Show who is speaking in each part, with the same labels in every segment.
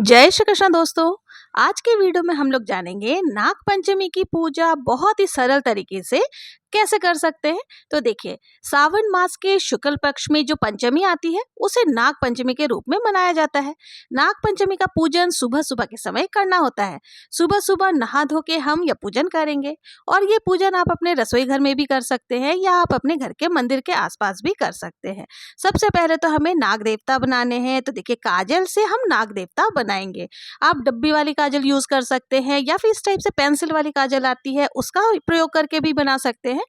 Speaker 1: जय श्री कृष्ण दोस्तों। आज के वीडियो में हम लोग जानेंगे नाग पंचमी की पूजा बहुत ही सरल तरीके से कैसे कर सकते हैं। तो देखिए, सावन मास के शुक्ल पक्ष में जो पंचमी आती है उसे नाग पंचमी के रूप में मनाया जाता है। नाग पंचमी का पूजन सुबह सुबह के समय करना होता है। सुबह सुबह नहा धो के हम यह पूजन करेंगे और ये पूजन आप अपने रसोई घर में भी कर सकते हैं या आप अपने घर के मंदिर के आसपास भी कर सकते हैं। सबसे पहले तो हमें नाग देवता बनाने हैं। तो देखिए, काजल से हम नाग देवता बनाएंगे। आप डब्बी वाली काजल यूज कर सकते हैं या फिर इस टाइप से पेंसिल वाली काजल आती है उसका प्रयोग करके भी बना सकते हैं।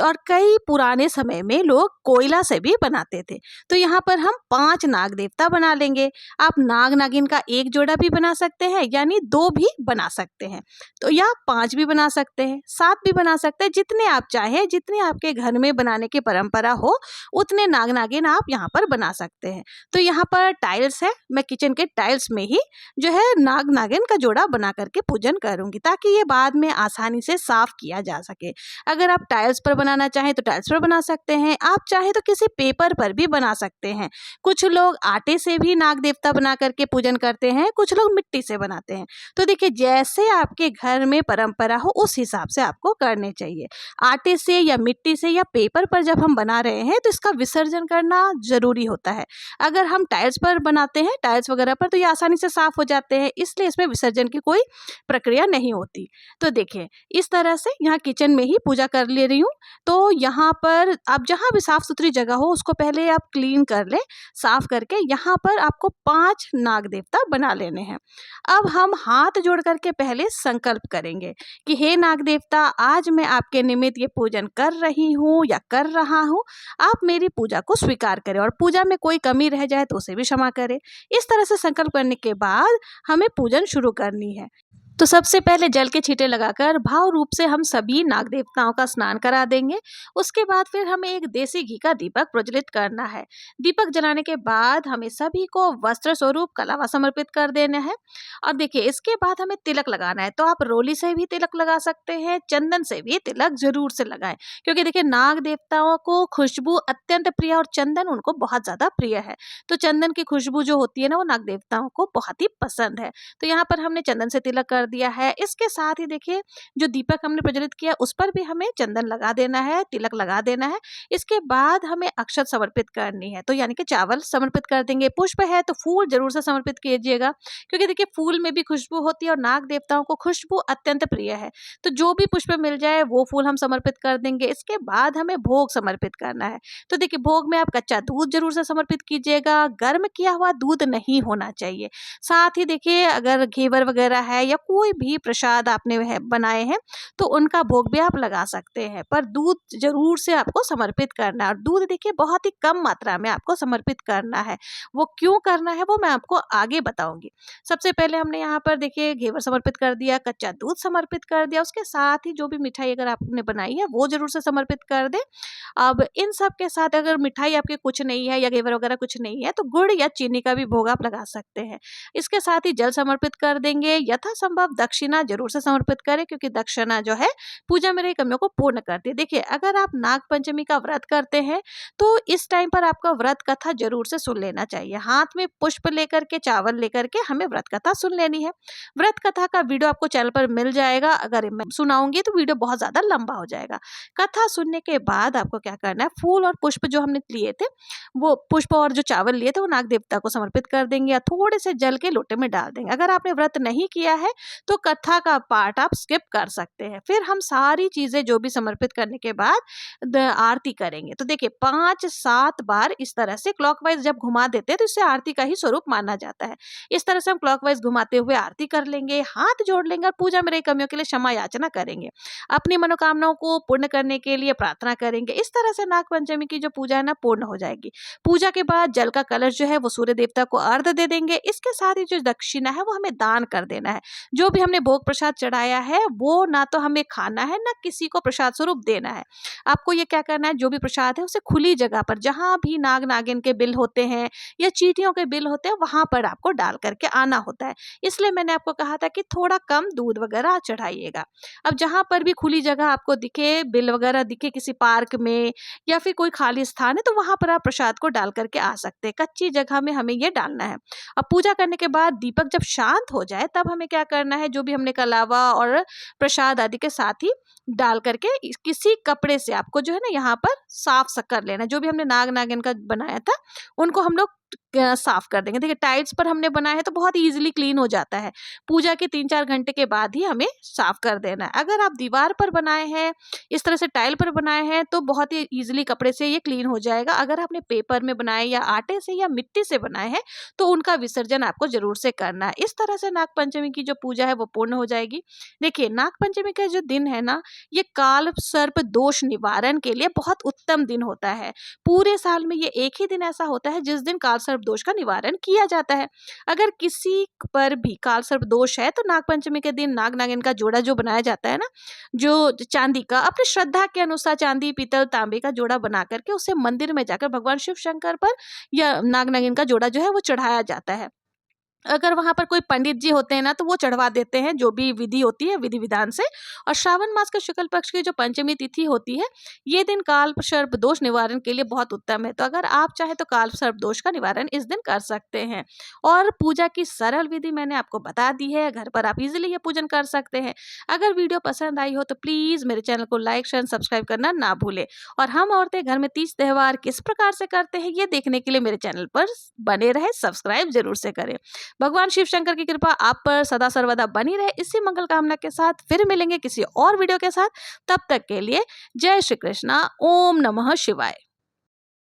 Speaker 1: और कई पुराने समय में लोग कोयला से भी बनाते थे। तो यहाँ पर हम 5 नाग देवता बना लेंगे। आप नाग नागिन का एक जोड़ा भी बना सकते हैं, यानी 2 भी बना सकते हैं। तो या 5 भी बना सकते हैं, 7 भी बना सकते हैं, जितने आप चाहें, जितने आपके घर में बनाने की परंपरा हो उतने नाग नागिन आप यहाँ पर बना सकते हैं। तो यहाँ पर टाइल्स है, मैं किचन के टाइल्स में ही जो है नाग नागिन का जोड़ा बना करके पूजन करूंगी ताकि ये बाद में आसानी से साफ किया जा सके। अगर आप टाइल्स पर बनाना चाहें तो टाइल्स पर बना सकते हैं, आप चाहे तो किसी पेपर पर भी बना सकते हैं। कुछ लोग आटे से भी नाग देवता बना करके पूजन करते हैं, कुछ लोग मिट्टी से बनाते हैं। तो देखिए, जैसे आपके घर में परंपरा हो उस हिसाब से आपको करने चाहिए। आटे से या मिट्टी से या पेपर पर जब हम बना रहे हैं तो इसका विसर्जन करना जरूरी होता है। अगर हम टाइल्स पर बनाते हैं, टाइल्स वगैरह पर, तो ये आसानी से साफ हो जाते हैं, इसलिए इसमें विसर्जन की कोई प्रक्रिया नहीं होती। तो देखिए, इस तरह से यहाँ किचन में ही पूजा कर ले रही हूँ। तो यहाँ पर आप जहाँ भी साफ सुथरी जगह हो उसको पहले आप क्लीन कर ले, साफ करके यहाँ पर आपको 5 नाग देवता बना लेने हैं। अब हम हाथ जोड़ करके पहले संकल्प करेंगे कि हे नाग देवता, आज मैं आपके निमित्त ये पूजन कर रही हूँ या कर रहा हूँ। आप मेरी पूजा को स्वीकार करें और पूजा में कोई कमी रह जाए तो उसे भी क्षमा करें। इस तरह से संकल्प करने के बाद हमें पूजन शुरू करनी है। तो सबसे पहले जल के छींटे लगाकर भाव रूप से हम सभी नाग देवताओं का स्नान करा देंगे। उसके बाद फिर हमें एक देसी घी का दीपक प्रज्वलित करना है। दीपक जलाने के बाद हमें सभी को वस्त्र स्वरूप कलावा समर्पित कर देना है। और देखिए, इसके बाद हमें तिलक लगाना है। तो आप रोली से भी तिलक लगा सकते हैं, चंदन से भी तिलक जरूर से लगाएं, क्योंकि देखिए नाग देवताओं को खुशबू अत्यंत प्रिय और चंदन उनको बहुत ज्यादा प्रिय है। तो चंदन की खुशबू जो होती है ना, वो नाग देवताओं को बहुत ही पसंद है। तो यहाँ पर हमने चंदन से तिलक कर दिया है। इसके साथ ही देखिए, जो दीपक हमने प्रज्वलित किया उस पर भी हमें चंदन लगा देना है, तिलक लगा देना है। इसके बाद हमें अक्षत समर्पित करनी है। तो यानी कि चावल समर्पित कर देंगे। पुष्प है तो फूल जरूर से समर्पित कीजिएगा, क्योंकि देखिए फूल में भी खुशबू होती है और नाग देवताओं को खुशबू अत्यंत प्रिय है। तो जो भी पुष्प मिल जाए वो फूल हम समर्पित कर देंगे। इसके बाद हमें भोग समर्पित करना है। तो देखिए, भोग में आप कच्चा दूध जरूर से समर्पित कीजिएगा, गर्म किया हुआ दूध नहीं होना चाहिए। साथ ही देखिए, अगर घेवर वगैरह है या कोई भी प्रसाद आपने बनाए हैं तो उनका भोग भी आप लगा सकते हैं, पर दूध जरूर से आपको समर्पित करना है। और दूध देखिए बहुत ही कम मात्रा में आपको समर्पित करना है। वो क्यों करना है वो मैं आपको आगे बताऊंगी। सबसे पहले हमने यहाँ पर देखिए घेवर समर्पित कर दिया, कच्चा दूध समर्पित कर दिया, उसके साथ ही जो भी मिठाई अगर आपने बनाई है वो जरूर से समर्पित कर दे। अब इन सब के साथ अगर मिठाई आपके कुछ नहीं है या घेवर वगैरह कुछ नहीं है तो गुड़ या चीनी का भी भोग आप लगा सकते हैं। इसके साथ ही जल समर्पित कर देंगे। यथासंभव दक्षिणा जरूर से समर्पित करें, क्योंकि दक्षिणा जो है पूजा में रही कमियों को पूर्ण करती है। देखिए, अगर आप नाग पंचमी का व्रत करते हैं तो इस टाइम पर आपका व्रत कथा जरूर से सुन लेना चाहिए। हाथ में पुष्प लेकर के, चावल लेकर के हमें व्रत कथा सुन लेनी है। व्रत कथा का वीडियो आपको चैनल पर मिल जाएगा। अगर मैं सुनाऊंगी तो वीडियो बहुत ज्यादा लंबा हो जाएगा। कथा सुनने के बाद आपको क्या करना है, फूल और पुष्प जो हमने लिए थे, वो पुष्प और जो चावल लिए थे वो नाग देवता को समर्पित कर देंगे या थोड़े से जल के लोटे में डाल देंगे। अगर आपने व्रत नहीं किया है तो कथा का पार्ट आप स्किप कर सकते हैं। फिर हम सारी चीजें जो भी समर्पित करने के बाद आरती करेंगे। तो देखिए, 5-7 बार इस तरह से क्लॉकवाइज जब घुमा देते हैं तो इससे आरती का ही स्वरूप माना जाता है। इस तरह से हम क्लॉकवाइज घुमाते हुए आरती कर लेंगे, हाथ जोड़ लेंगे और पूजा में रही कमियों के लिए क्षमा याचना करेंगे। अपनी मनोकामनाओं को पूर्ण करने के लिए प्रार्थना करेंगे। इस तरह से नाग पंचमी की जो पूजा है ना पूर्ण हो जाएगी। पूजा के बाद जल का कलश जो है वो सूर्य देवता को अर्घ दे देंगे। इसके साथ ही जो दक्षिणा है वो हमें दान कर देना है। जो भी हमने भोग प्रसाद चढ़ाया है वो ना तो हमें खाना है ना किसी को प्रसाद स्वरूप देना है। आपको ये क्या करना है, जो भी प्रसाद है उसे खुली जगह पर, जहाँ भी नाग नागिन के बिल होते हैं या चींटियों के बिल होते हैं, वहां पर आपको डाल करके आना होता है। इसलिए मैंने आपको कहा था कि थोड़ा कम दूध वगैरह चढ़ाइएगा। अब जहां पर भी खुली जगह आपको दिखे, बिल वगैरह दिखे किसी पार्क में या फिर कोई खाली स्थान है, तो वहां पर आप प्रसाद को डाल करके आ सकते हैं। कच्ची जगह में हमें ये डालना है। अब पूजा करने के बाद दीपक जब शांत हो जाए तब हमें क्या करना है, जो भी हमने कलावा और प्रसाद आदि के साथ ही डाल करके किसी कपड़े से आपको जो है ना यहाँ पर साफ कर लेना। जो भी हमने नाग नागिन का बनाया था उनको हम लोग साफ कर देंगे। देखिए टाइल्स पर हमने बनाया है तो बहुत इजीली क्लीन हो जाता है। पूजा के 3-4 घंटे के बाद ही हमें साफ कर देना है। अगर आप दीवार पर बनाए हैं, इस तरह से टाइल पर बनाए हैं, तो बहुत ही इजीली कपड़े से ये क्लीन हो जाएगा। अगर आपने पेपर में बनाए या आटे से या मिट्टी से बनाए हैं तो उनका विसर्जन आपको जरूर से करना है। इस तरह से नाग पंचमी की जो पूजा है वो पूर्ण हो जाएगी। देखिए नाग पंचमी का जो दिन है ना, ये काल सर्प दोष निवारण के लिए बहुत उत्तम दिन होता है। पूरे साल में ये एक ही दिन ऐसा होता है जिस दिन काल सर्प दोष का निवारण किया जाता है। अगर किसी पर भी काल सर्प दोष है तो नाग पंचमी के दिन नाग नागिन का जोड़ा जो बनाया जाता है ना, जो चांदी का, अपनी श्रद्धा के अनुसार चांदी पीतल तांबे का जोड़ा बना करके उसे मंदिर में जाकर भगवान शिव शंकर पर या नाग नागिन का जोड़ा जो है वो चढ़ाया जाता है। अगर वहां पर कोई पंडित जी होते हैं ना तो वो चढ़वा देते हैं, जो भी विधि होती है विधि विधान से। और श्रावण मास के शुक्ल पक्ष की जो पंचमी तिथि होती है, ये दिन काल सर्प दोष निवारण के लिए बहुत उत्तम है। तो अगर आप चाहे तो काल सर्प दोष का निवारण इस दिन कर सकते हैं। और पूजा की सरल विधि मैंने आपको बता दी है, घर पर आप इजिली ये पूजन कर सकते हैं। अगर वीडियो पसंद आई हो तो प्लीज मेरे चैनल को लाइक शेयर सब्सक्राइब करना ना भूले। और हम औरतें घर में तीज त्योहार किस प्रकार से करते हैं ये देखने के लिए मेरे चैनल पर बने रहे, सब्सक्राइब जरूर से करें। भगवान शिव शंकर की कृपा आप पर सदा सर्वदा बनी रहे, इसी मंगल कामना के साथ फिर मिलेंगे किसी और वीडियो के साथ। तब तक के लिए जय श्री कृष्णा, ओम नमः शिवाय।